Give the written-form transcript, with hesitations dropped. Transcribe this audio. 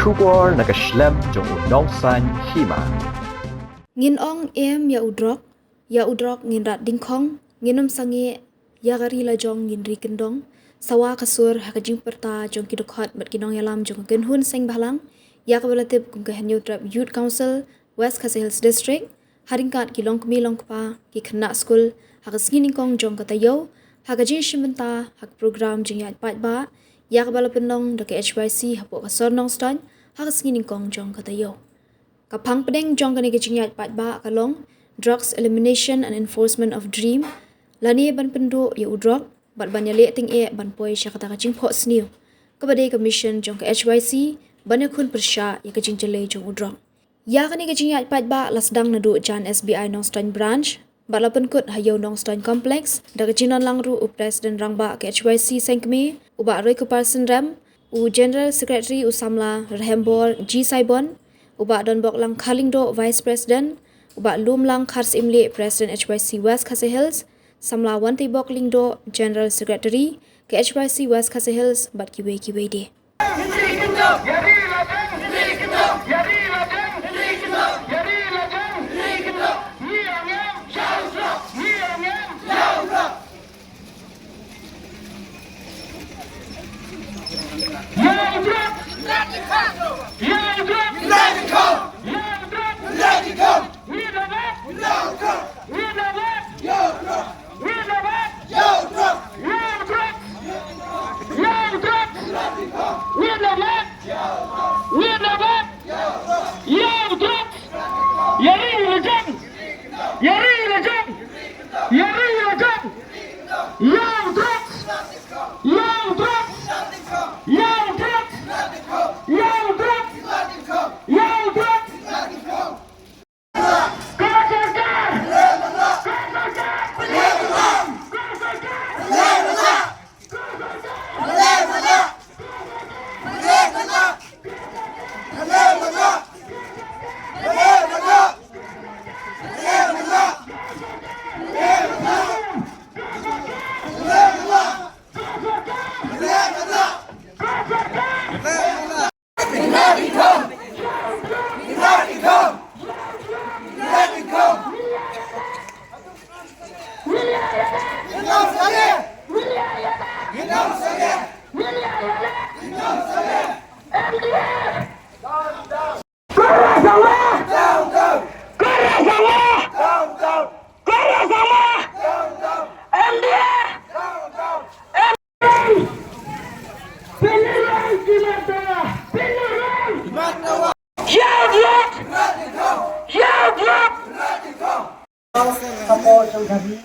Shubor nakaslem jong unongsan Hima. Ngin ong ya udrok ngin rat Dyngkhong, nginom Sangeh, ya gari la jong ngin ri kendong, sawa kasur hakajing perta jong kidokhat bat Jingïalang jong genhun seng balang, ya kabalatib kung kahanyo trap Youth Council, West Khasi Hills District, haringkat kilong kemi long kpa, ki kena school, hakas nginingkong jong katayo, hakajing shimenta, hak program jong Ïaid Paidbah, ya kabalapendong dake HYC hapok kasor nong stan, hakas nginingkong jong katayo. Kapang pedeng jong kani Ïaid Paidbah kalong drugs elimination and enforcement of dream lani ban pendu ya udrok bat ban yale ting ban poi sya kata kacing pho sniu kabade commission jong ka HYC ban khun persya ya kacing jele jong udrok ya kani Ïaid Paidbah lasdang nadu jan SBI Nongstein branch bat lapen kut hayo Nongstein complex da kacing lang ru president rangba ka HYC sengkmi uba roi ku person ram u general secretary usamla rahembor G Saibon uba don bok lang Khalingdo Vice President, uba lum lang Khars Imli President HYC West Khasi Hills, samla wanti bok lingdo General Secretary ke HYC West Khasi Hills bat kiwe de. Kapol jong dari